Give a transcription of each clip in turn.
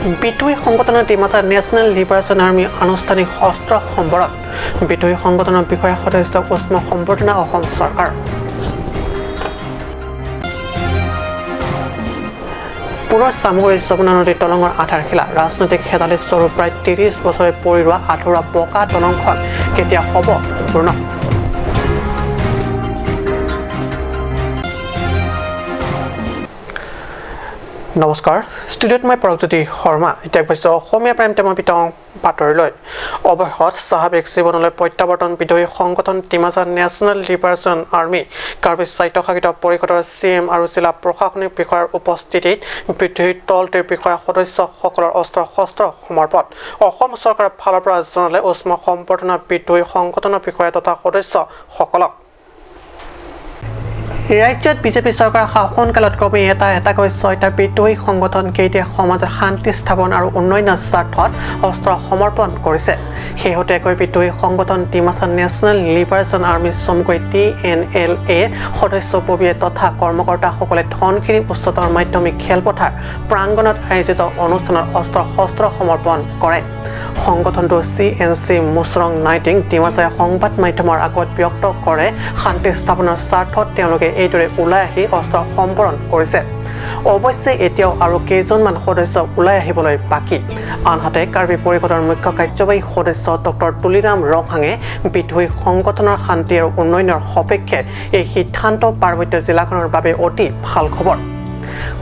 বিদ্ৰোহী সংগঠনৰ Dimasa national liberation army আনুষ্ঠানিক অস্ত্ৰ সম্বৰণ বিদ্ৰোহী সংগঠনৰ বিষয়া সদস্য উষ্ম সম্বৰ্ধনা অসম চৰকাৰ পুনৰ চামগুৰি যমুনা নদীৰ দলঙৰ আধাৰশিলা ৰাজনৈতিক হেতালি স্বৰূপ প্ৰায় ৩০ বছৰে পৰি ৰোৱা আধৰুৱা পকা দলংখন কেতিয়া হ'ব সম্পূৰ্ণ নমস্কাৰ ষ্টুডিঅ'ত মই প্ৰগজ্যোতি শৰ্মা এতিয়া পাইছোঁ অসমীয়া প্ৰাইম টাইমৰ বিতং বাতৰিলৈ অৱশেষত স্বাভাৱিক জীৱনলৈ প্ৰত্যাৱৰ্তন বিদ্ৰোহী সংগঠন Dimasa national liberation army Karbi স্বায়ত্তশাসিত পৰিষদৰ CM আৰু জিলা প্ৰশাসনিক বিষয়াৰ উপস্থিতিত বিদ্ৰোহী দলটিৰ বিষয়া সদস্যসকলৰ অস্ত্ৰ শস্ত্ৰ সমৰ্পণ অসম চৰকাৰৰ ফালৰ পৰা জনালে উষ্ম সম্বৰ্ধনা বিদ্ৰোহী সংগঠনৰ বিষয়া তথা সদস্যসকলক ৰাজ্যত বিজেপি চৰকাৰ শাসনকালত ক্ৰমে এটাকৈ ৬টা বিদ্ৰোহী সংগঠন কেইটাই সমাজৰ শান্তি স্থাপন আৰু উন্নয়নৰ স্বাৰ্থত অস্ত্ৰ সমৰ্পণ কৰিছে শেহতীয়াকৈ বিদ্ৰোহী সংগঠন ডিমাছা নেশ্যনেল লিবাৰেশ্যন আৰ্মি চমুকৈ TNLA সদস্যববীয়ে তথা কৰ্মকৰ্তাসকলে ধনশিৰি উচ্চতৰ মাধ্যমিক খেলপথাৰ প্ৰাংগণত আয়োজিত অনুষ্ঠানত অস্ত্ৰ শস্ত্ৰ সমৰ্পণ কৰে সংগঠনটোৰ CNC মুছৰং নাইটিং ডিমাছাই সংবাদ মাধ্যমৰ আগত ব্যক্ত কৰে শান্তি স্থাপনৰ স্বাৰ্থত তেওঁলোকে এইদৰে ওলাই আহি অস্ত্ৰ সম্বৰণ কৰিছে অৱশ্যে এতিয়াও আৰু কেইজনমান সদস্য ওলাই আহিবলৈ বাকী আনহাতে কাৰ্বি পৰিষদৰ মুখ্য কাৰ্যবাহী সদস্য ডক্টৰ তুলিৰাম ৰহাঙে বিদ্ৰোহী সংগঠনৰ শান্তি আৰু উন্নয়নৰ সপক্ষে এই সিদ্ধান্ত পাৰ্বত্য জিলাখনৰ বাবে অতি ভাল খবৰ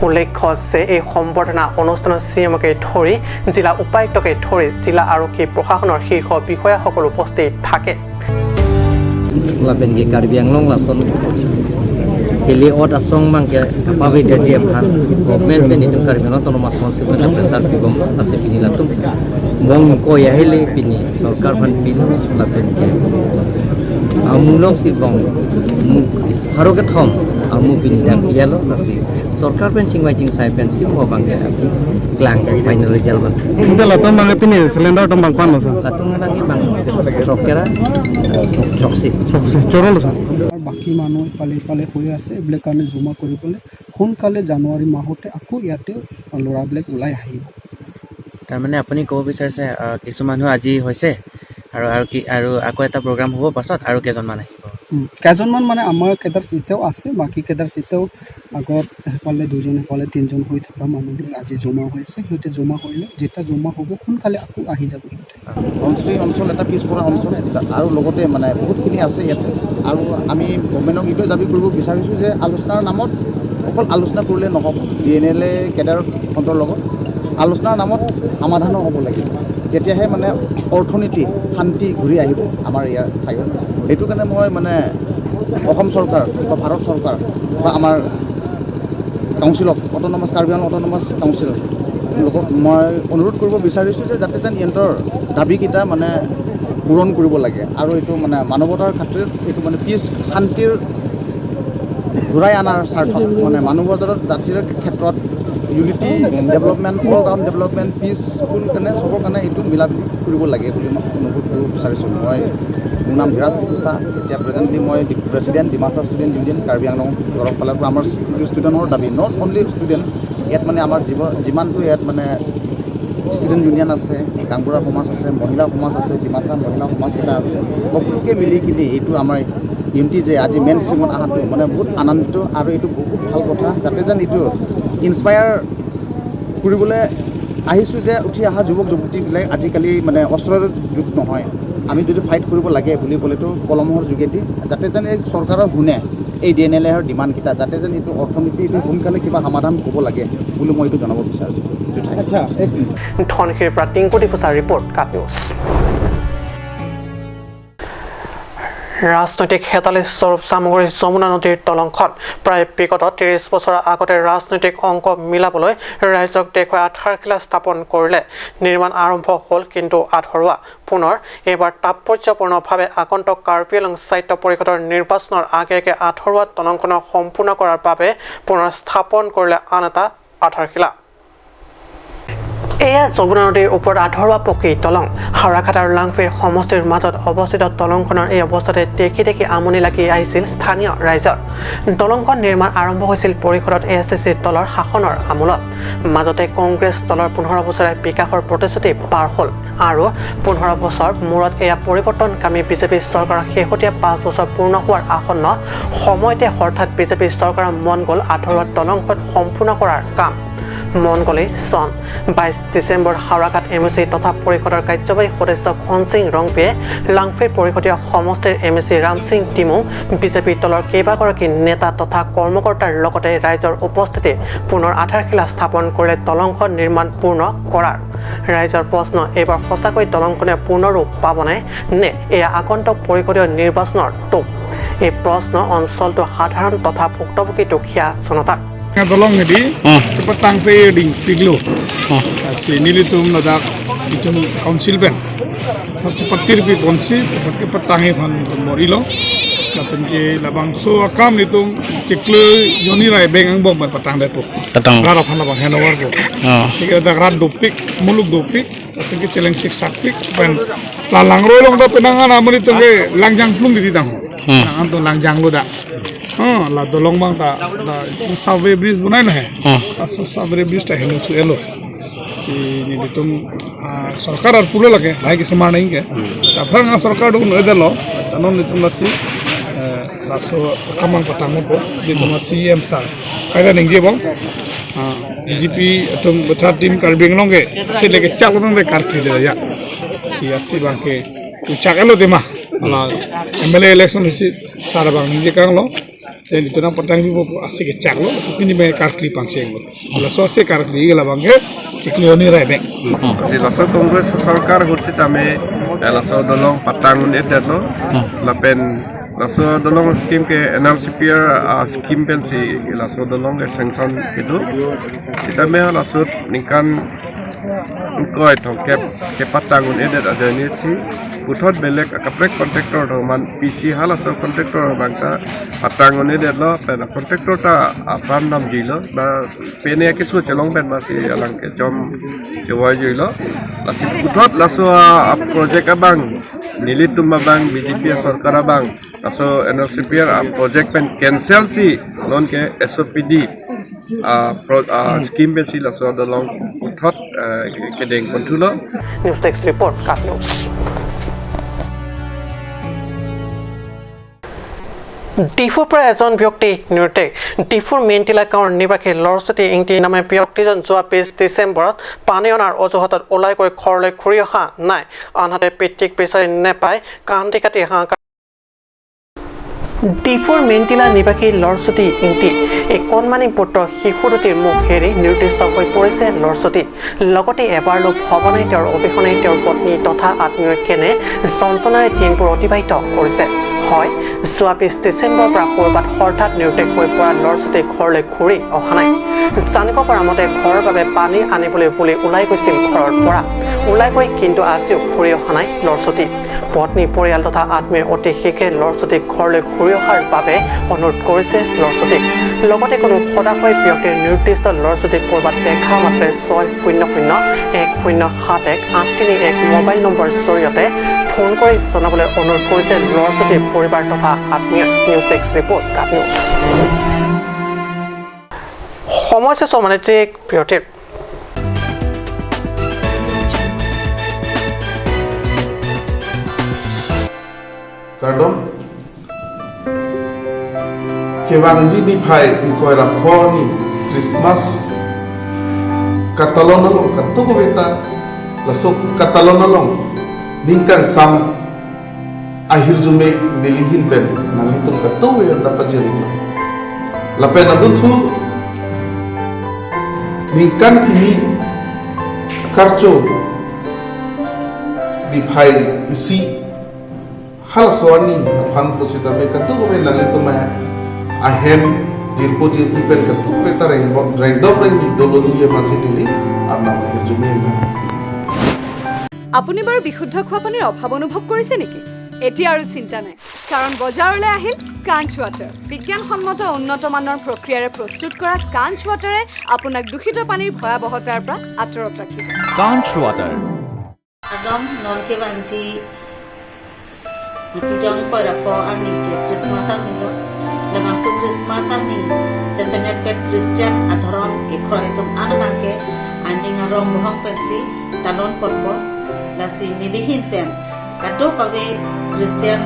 উল্লেখ্য যে এই সম্বৰ্ধনা অনুষ্ঠানত CMকে ধৰি জিলা উপায়ুক্তকে ধৰি জিলা আৰক্ষী প্ৰশাসনৰ শীৰ্ষ বিষয়াসকল উপস্থিত থাকে labengi Karbi Anglong lason heli ot asong mangke pawi dedi amhan government pen itu Karbi Anglong autonomous municipal besar bigom ase pini latum bong ko ya heli pini sarkar ban pin labengi amulong si bong haroke thom amu pin dan yalo nasi sarkar pen chingwai ching sai pen sim ho bangke aki klang final result ban itu latum mangi pini cylinder tom bang pan losa latum mangi bang rokera roksi চৰল আছে আৰু বাকী মানুহ পালে হৈ আছে এইবিলাক কাৰণে জমা কৰিবলৈ সোনকালে জানুৱাৰী মাহতে আকৌ ইয়াতে ল'ৰাবিলাক ওলাই আহিব তাৰমানে আপুনি ক'ব বিচাৰিছে কিছু মানুহ আজি হৈছে আৰু আকৌ এটা প্ৰগ্ৰাম হ'ব পাছত আৰু কেইজনমান আহিব কেইজনমান মানে আমাৰ কেইটাৰ চিটেও আছে বাকী কেইটাৰ চিটেও আগত সেইফালে দুজন সেইফালে তিনিজন হৈ থকা মানুহবিলাক আজি জমা হৈ আছে সিহঁতে জমা কৰিলে যেতিয়া জমা হ'ব সোনকালে আকৌ আহি যাব অঞ্চল এটা পিছপৰা অঞ্চল আৰু লগতে মানে বহুতখিনি আছে ইয়াতে আৰু আমি গভৰ্ণমেণ্টক এইটোৱে দাবী কৰিব বিচাৰিছোঁ যে আলোচনাৰ নামত অকল আলোচনা কৰিলে নহ'ব DNLA কেডাৰখনৰ লগত আলোচনাৰ নামত সমাধানো হ'ব লাগিব তেতিয়াহে মানে অৰ্থনীতি শান্তি ঘূৰি আহিব আমাৰ ইয়াৰ ঠাইত সেইটো কাৰণে মই মানে অসম চৰকাৰ বা ভাৰত চৰকাৰ বা আমাৰ কাউন্সিলক autonomous Karbi Anglong autonomous council লগত মই অনুৰোধ কৰিব বিচাৰিছোঁ যে যাতে যেন ইহঁতৰ দাবীকেইটা মানে পূৰণ কৰিব লাগে আৰু এইটো মানে মানৱতাৰ খাতিৰত এইটো মানে পিছ শান্তিৰ ঘূৰাই অনাৰ স্বাৰ্থত মানে মানৱ বজাৰত জাতিৰ ক্ষেত্ৰত unity development all round development peaceful কাৰণে চবৰ কাৰণে এইটো মিলাপ্ৰীতি কৰিব লাগে বুলি মই অনুৰোধ কৰিব বিচাৰিছোঁ মই মোৰ নাম বিৰাজ কোচা এতিয়া প্ৰেজেণ্টলি মই president Dimasa student union Karbi Anglong তৰফ ফালৰ পৰা আমাৰ ষ্টুডেণ্টৰ দাবী নট অনলি ষ্টুডেণ্ট ইয়াত মানে আমাৰ যিমানটো ইয়াত মানে ষ্টুডেণ্ট ইউনিয়ন আছে কাংগুৰা সমাজ আছে মহিলা সমাজ আছে ডিমাছা মহিলা সমাজকেইটা আছে সকলোকে মিলি কিনি এইটো আমাৰ ইউনিটি যে আজি মেইন ষ্ট্ৰীমত অহাটো মানে বহুত আনন্দিত আৰু এইটো বহুত ভাল কথা যাতে যেন এইটো ইনস্পায়াৰ কৰিবলৈ আহিছোঁ যে উঠি অহা যুৱক যুৱতীবিলাক আজিকালি মানে অস্ত্ৰৰ যুগ নহয় আমি যদি ফাইট কৰিব লাগে বুলি ক'লেতো কলমৰ যোগেদি যাতে যেন এই চৰকাৰৰ শুনে এই DNLAৰ ডিমাণ্ডকেইটা যাতে যেন এইটো অৰ্থনীতি এইটো সোনকালে কিবা সমাধান হ'ব লাগে বুলি মই এইটো জনাব বিচাৰিছোঁ ধনশিৰিৰ পৰা টিংকুটি পোচাৰ ৰিপৰ্ট কাট নিউজ ৰাজনৈতিক হেতালি স্বৰূপ চামগুৰি যমুনা নদীৰ দলংখন প্ৰায় বিগত ৩০ বছৰৰ আগতে ৰাজনৈতিক অংক মিলাবলৈ ৰাইজক দেখুৱাই আধাৰশিলা স্থাপন কৰিলে নিৰ্মাণ আৰম্ভ হ'ল কিন্তু আধৰুৱা পুনৰ এইবাৰ তাৎপৰ্যপূৰ্ণভাৱে আগন্তুক কাৰ্বি আংলং স্বায়ত্ত পৰিষদৰ নিৰ্বাচনৰ আগে আধৰুৱা দলংখনক সম্পূৰ্ণ কৰাৰ বাবে পুনৰ স্থাপন কৰিলে আন এটা আধাৰশিলা এয়া যমুনা নদীৰ ওপৰত আধৰুৱা পকী দলং হাৰাঘাট আৰু লাংফিৰ সমষ্টিৰ মাজত অৱস্থিত দলংখনৰ এই অৱস্থাতে দেখি আমনি লাগি আহিছিল স্থানীয় ৰাইজৰ দলংখন নিৰ্মাণ আৰম্ভ হৈছিল পৰিষদত ASTC দলৰ শাসনৰ আমোলত মাজতে কংগ্ৰেছ দলৰ 15 বছৰীয়া বিকাশৰ প্ৰতিশ্ৰুতি পাৰ হ'ল আৰু 15 বছৰ মূৰত এয়া পৰিৱৰ্তনকামী বিজেপি চৰকাৰৰ শেহতীয়া 5 বছৰ পূৰ্ণ হোৱাৰ আসন্ন সময়তে হঠাৎ বিজেপি চৰকাৰৰ মন গ'ল আধৰুৱা দলংখন সম্পূৰ্ণ কৰাৰ কাম মন গ'লে চন 22 ডিচেম্বৰ হাওৰাঘাট MSC তথা পৰিষদৰ কাৰ্যবাহী সদস্য খনসিং ৰংপিয়ে লাংফিৰ পৰিষদীয় সমষ্টিৰ MSC ৰামসিং টিমুং বিজেপি দলৰ কেইবাগৰাকী নেতা তথা কৰ্মকৰ্তাৰ লগতে ৰাইজৰ উপস্থিতি পুনৰ আধাৰশিলা স্থাপন কৰিলে দলংখন নিৰ্মাণ পূৰ্ণ কৰাৰ ৰাইজৰ প্ৰশ্ন এইবাৰ সঁচাকৈ দলংখনে পূৰ্ণ ৰূপ পাবনে নে এয়া আগন্তুক পৰিষদীয় নিৰ্বাচনৰ টোপ এই প্ৰশ্ন অঞ্চলটো সাধাৰণ তথা ভুক্তভোগী দুখীয়া জনতাৰ Tolong ini, petang pe ding tiglo. Sini litum nadak litum council ben. Cepat pi konsi, seperti petang ini kan morilo. Lapan ke labang so akam litum kekle joni rai bengang bom petang depo. Petang. Rara pan labang hanover ko. Jika ada rat dopik, muluk dopik, lapan ke celeng sik sapik, pen lalang rolong da penangan amun itu ke langjang plung di tang. Langan tu langjang lo dah. La dolong bang ta subway bridge bunai lah hai subway bridge ta hello tu hello si ni ditum sarkar ar pulo lage lai ke saman nahi ke apar nga sarkar du no edalo tanon ditum si laso kamang patang ko ditum CM sa kaida ningje bang BJP tum bata team karbing longe se lege chak bang de kar khide ya si asi bang ke tu chakalo dema ala MLA election si sara bang ningje kang lo jadi itu nang petang ibu asik cak lo, ini banyak karkli pangseng lo. Lalu asik karkli gila bangke, ciklioni rebek. Si laso kongres sarkar kursi tame, laso dolong petang unit itu, lapen laso dolong skim ke NRCPR skim pen si laso dolong ke sanction itu, kita me laso ningkan koi thong ke petang unit ada ni si. Puthot belek kaprek kontraktor man PC halaso kontraktor bangsa patang oni de lo pen kontraktor ta apam nam jilo ba pene ke su chelong ben masi alang ke jom jawai jilo lasi puthot laso project abang nilitum abang BJP sarkar abang laso NRCPR project pen cancel si lon ke SOPD scheme pen si laso dolong puthot kedeng kontulo News Desk report Kat News ডিফুৰ পৰা এজন ব্যক্তি নিৰুতে ডিফুৰ মেইনটিলা গাঁৱৰ নিবাসী লৰচতী ইংটি নামে ব্যক্তিজন যোৱা 20 ডিচেম্বৰত পানী অনাৰ অজুহাতত ওলাই গৈ ঘৰলৈ ঘূৰি অহা নাই আনহাতে পিতৃক বিচাৰি নেপাই কান্দি কাটি হাহাকাৰ ডিফুৰ মেইনটিলা নিবাসী লৰচতী ইংটি এই কণমানি পুত্ৰ শিশু দুটিৰ মুখ হেৰি নিৰ্দিষ্ট হৈ পৰিছে লৰচতী লগতে এবাৰলৈ ভৱনাই তেওঁৰ অবিহনে তেওঁৰ পত্নী তথা আত্মীয় কেনে যন্ত্ৰণাৰে দিনবোৰ অতিবাহিত কৰিছে হয় যোৱা 20 ডিচেম্বৰৰ পৰা কৰবাত হঠাৎ নিৰুতেক হৈ পৰা লৰচতী ঘৰলৈ ঘূৰি অহা নাই জানিব পৰা মতে ঘৰৰ বাবে পানী আনিবলৈ বুলি ওলাই গৈছিল ঘৰৰ পৰা ওলাই গৈ কিন্তু আজিও ঘূৰি অহা নাই লৰচতী পত্নী পৰিয়াল তথা আত্মীয় অতি শীঘ্ৰে লৰচতীক ঘৰলৈ ঘূৰি অহাৰ বাবে অনুৰোধ কৰিছে লৰচতীক লগতে কোনো সদাশয় ব্যক্তিৰ নিৰ্দিষ্ট লৰচতীক কৰবাত দেখা মাত্ৰে 600-1071-831 মোবাইল নম্বৰ জৰিয়তে ফোন কৰি জনাবলৈ অনুৰোধ কৰিছে লৰচতীৰ পৰিবাৰ তথা আত্মীয় নিউজ ডেস্ক ৰিপৰ্ট কাট নিউজ সময় শেষ মানে যে বিৰতিৰ Pardon? Kewanji di pai ingkoi raponi Christmas katalon nalong katuko beta lasok katalon nalong ningkan sam akhir jume nilihin ben nalitung katuko yon dapat jerima lapen abutu ningkan kini karcho di pai isi hal soani han posita me katu ko ben lalle to ma ahem dirpo pen katu ko ta reng dom reng ni doloni ye mansini ni arna ma jume আপুনি বাৰু বিশুদ্ধ খোৱা পানীৰ অভাৱ অনুভৱ কৰিছে নেকি এতিয়া আৰু চিন্তা নাই কাৰণ বজাৰলৈ আহিল কাঞ্চ ৱাটাৰ বিজ্ঞানসন্মত উন্নত মানৰ প্ৰক্ৰিয়াৰে প্ৰস্তুত কৰা কাঞ্চ ৱাটাৰে আপোনাক দূষিত পানীৰ ভয়াৱহতাৰ পৰা আঁতৰত ৰাখিব কাঞ্চ water Agam non ke banji Jong ko rapo ani ke Christmas ani lo Lamang su Christmas ani Jase nepet Christian adharon ke kroy tum anang ke ani ngarong bohong pensi talon porpo lasi nilihin pen kato kawe Christian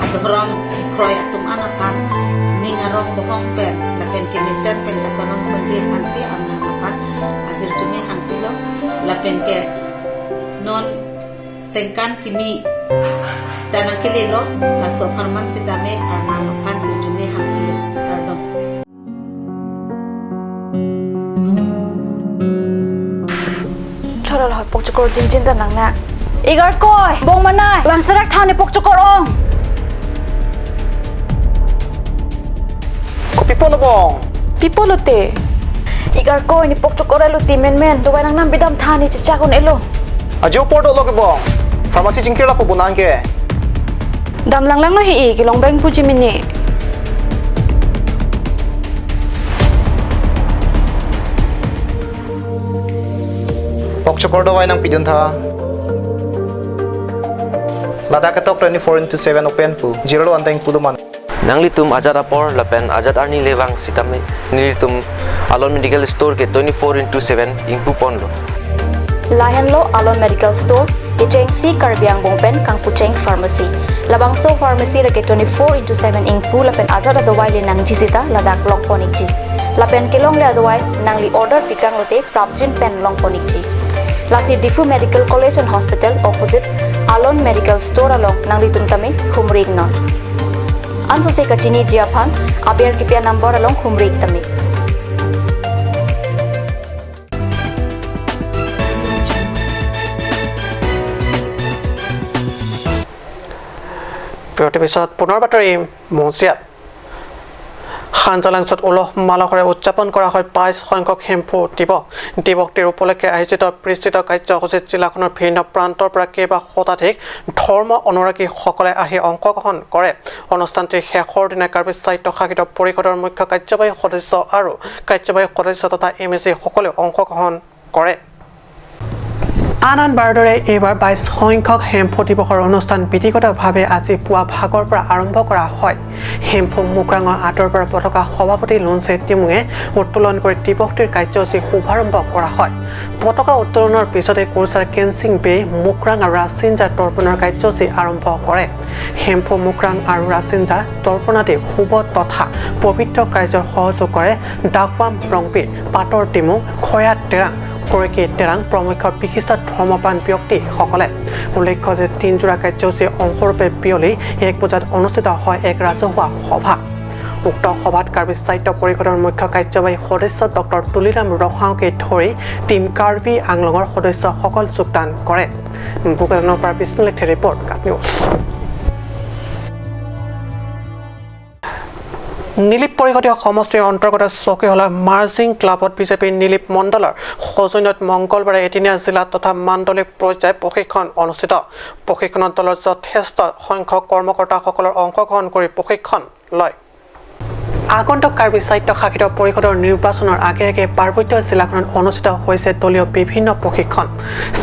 adharon ke kroy tum anakan ni ngarong bohong pen lapen ke misen pen katonong pensi ansi anang apan akhir jumi hangkilo lapen ke non sengkan kimi dan akilelo la sofarman sidame anan akan hirjune hamilo pardon choral hoy pokchokor jinjin da nangna igar koi bong manai wangsarak thane pokchokorong ko pipolo bong pipolote igar koi ni pokchokorelo timen men duwai nang nam bidam thani chichagon elo ajo pordo loke bong pharmacy jingkira po bunan ke dam lang lang no hi ki long bang puji mini pokchokor do wai nang pidun tha Ladakh atok 24/7 open pu zero anteng puduman nanglitum ajat apor lapen ajat arni lewang sitame nilitum alon medical store ke 24/7 ingpu ponlo Lahenlo Alon Medical Store, Ejeng Si Karbiang Bongpen, Kang Pucheng Pharmacy. Labangso Pharmacy rake 24/7 ing pu lapen ajar adawai le nang jisita ladak long ponikji. Lapen kelong le adawai nang li order pikang lote prapjin pen long ponikji. Lasi Difu Medical College and Hospital opposite Alon Medical Store along nang li tumtame humrig non. Anso se kachini jiaphan abiar kipia number along humrig tame. পিছত পুনৰ বাতৰি মজিয়াত হাঞ্জালাংছত উলহ মালহৰে উদযাপন কৰা হয় ২২ সংখ্যক হেম্পু দিৱসটিৰ উপলক্ষে আয়োজিত বিস্তৃত কাৰ্যসূচীত জিলাখনৰ ভিন্ন প্ৰান্তৰ পৰা কেইবা শতাধিক ধৰ্ম অনুৰাগীসকলে আহি অংশগ্ৰহণ কৰে অনুষ্ঠানটিৰ শেষৰ দিনা কাৰ্বি সাহিত্য শাসিত পৰিষদৰ মুখ্য কাৰ্যবাহী সদস্য আৰু কাৰ্যবাহী সদস্য তথা এমএচি সকলে অংশগ্ৰহণ কৰে আনন্দ বাৰদৰে এইবাৰ ২২ সংখ্যক হেম্পু দিৱসৰ অনুষ্ঠান বিধিগতভাৱে আজি পুৱা ভাগৰ পৰা আৰম্ভ কৰা হয় হেম্পু মুকৰাঙৰ আঁতৰ পৰা পতাকা সভাপতি লুনচে টিমুঙে উত্তোলন কৰি দিৱসটিৰ কাৰ্যসূচী শুভাৰম্ভ কৰা হয় পতাকা উত্তোলনৰ পিছতে কোৰচাৰ কেনচিং বে মুকৰাং আৰু ৰাচিঞ্জাৰ তৰ্পণৰ কাৰ্যসূচী আৰম্ভ কৰে হেম্পু মুকৰাং আৰু ৰাচিঞ্জা তৰ্পণাতে শুভ তথা পবিত্ৰ কাৰ্যৰ সহযোগ কৰে ডাকৱাম ৰংপি পাটৰ টিমুং খয়াত টেৰাং Koreki Terang প্ৰমুখ্য বিশিষ্ট ধৰ্মপ্ৰাণ ব্যক্তিসকলে উল্লেখ্য যে ৩ জোৰা কাৰ্যসূচী অংশৰূপে পিয়লি ১ বজাত অনুষ্ঠিত হয় এক ৰাজহুৱা সভা উক্ত সভাত কাৰ্বি সাহিত্য পৰিষদৰ মুখ্য কাৰ্যবাহী সদস্য ডক্টৰ তুলিৰাম ৰহাওকে ধৰি টিম কাৰ্বি আংলঙৰ সদস্যসকল যোগদান কৰে বুকানৰ পৰা বিষ্ণুলেখে ৰিপৰ্ট কাট নিউজ নীলিপ পৰিষদীয় সমষ্টিৰ অন্তৰ্গত চকীহলা মাৰ্জিং ক্লাবত বিজেপি নীলিপ মণ্ডলৰ সৌজন্যত মংগলবাৰে এদিনীয়া জিলা তথা মাণ্ডলিক পৰ্যায় প্ৰশিক্ষণ অনুষ্ঠিত প্ৰশিক্ষণত দলৰ যথেষ্ট সংখ্যক কৰ্মকৰ্তাসকলৰ অংশগ্ৰহণ কৰি প্ৰশিক্ষণ লয় আগন্তুক কাৰ্বি সাহিত্য শাসিত পৰিষদৰ নিৰ্বাচনৰ আগে আগে পাৰ্বত্য জিলাখনত অনুষ্ঠিত হৈছে দলীয় বিভিন্ন প্ৰশিক্ষণ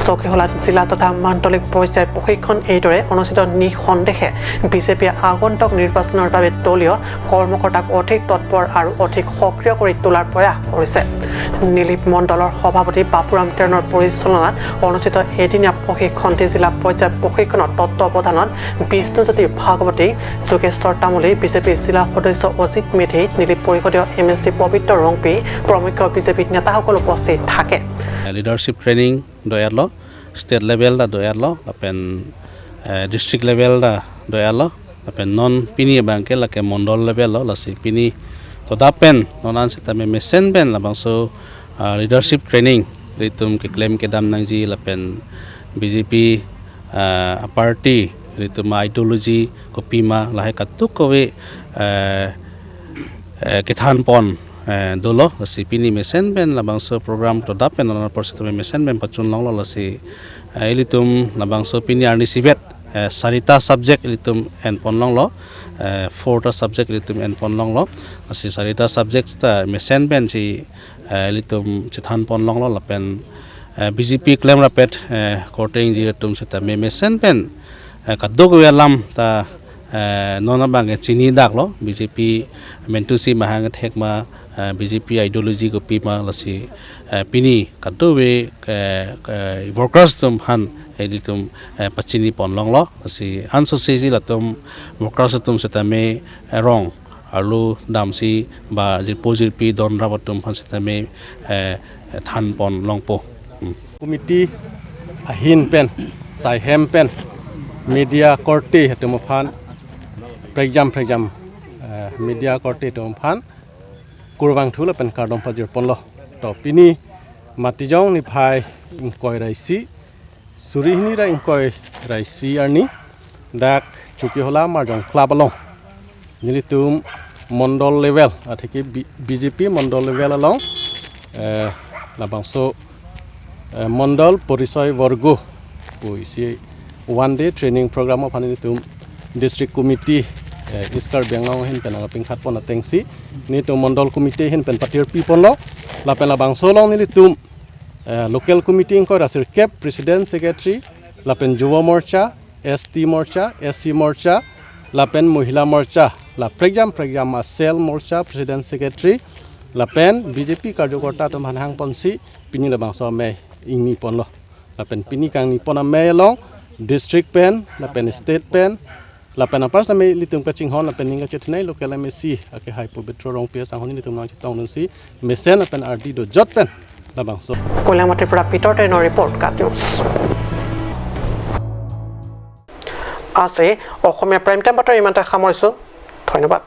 চকীহলাত জিলা তথা মাণ্ডলিক পৰ্যায় প্ৰশিক্ষণ এইদৰে অনুষ্ঠিত নিঃসন্দেহে বিজেপিয়ে আগন্তুক নিৰ্বাচনৰ বাবে দলীয় কৰ্মকৰ্তাক অধিক তৎপৰ আৰু অধিক সক্ৰিয় কৰি তোলাৰ প্ৰয়াস কৰিছে নীলিপ মণ্ডলৰ সভাপতি বাপুৰাম তেৰণৰ পৰিচালনাত অনুষ্ঠিত এদিনীয়া প্ৰশিক্ষণটি জিলা পৰ্যায় প্ৰশিক্ষণত তত্ত্বাৱধানত বিষ্ণুজ্যোতি ভাগৱতী যোগেশ্বৰ তামুলী বিজেপি জিলা সদস্য অজিত মেধি নীলিপ পৰিষদীয় এমএলচি পবিত্ৰ ৰংপি প্ৰমুখ্য বিজেপি নেতাসকল উপস্থিত থাকে leadership training doyalo state level da doyalo apen district level da doyalo apen non pini bangke la ke mondol level la si pini to dapen nonan se tame mesen ben la bangso leadership training ritum ke claim ke dam nangji la pen BJP party ritum ideology kopima la he katuk kowe kethan pon dolo si pini mesen ben la bangso program to dapen non por se tame mesen ben pachun long lo si elitum la bangso pini arni sibet চাৰিটা subject লিতুম N পনলং ল 4টা subject লিতুম N পনলং ল asi চাৰিটা subject তা মেসেন PAN si litum chithan ponlong lo lapen BJP claim rapet korting ji tum seta me mesen pen kadok welam ta nona bang chini dak lo BJP mentusi mahang thekma BJP ideology ko pi ma lasi pini kadowe workers tum han editum pachini ponlong lo asi ansosesi latum workers tum seta me wrong alu damsi ba jirpojir pi don rabatum hansitame than pon longpo committee ahin pen sai hem pen media korte hetum phan prejam media korte tum phan kurwang thula pen kardom pajir ponlo to pini matijong ni phai inkoi raisi surihni ra inkoi raisi arni dak chuki hola marjong club along nilitum mondol level athiki BJP mondol level along labangso mondol porisoy borgo poisi one day training program of nilitum district committee iskar benglong hin penang ping khat pon atengsi nitu mondol committee hin pen patir people lo lapela bangso long nilitum local committee ko rasir cap president secretary lapen juwa morcha ST morcha SC morcha lapen mohila morcha la program sel morcha president secretary lapen BJP karjokorta to manhang ponsi pini la bangso me ingni ponlo lapen pini kang ni pona me long district pen lapen state pen lapen apas na me litum ka chinghon lapen ninga chetnai local MSC ake hai pubitro rong pia sang honi litum nang chitong nsi mesen lapen RD do jot pen la bangso Kolamati pra Peter Tenor report kat news আছে অসমীয়া prime time বাতৰি ইমানতে সামৰিছোঁ ধন্যবাদ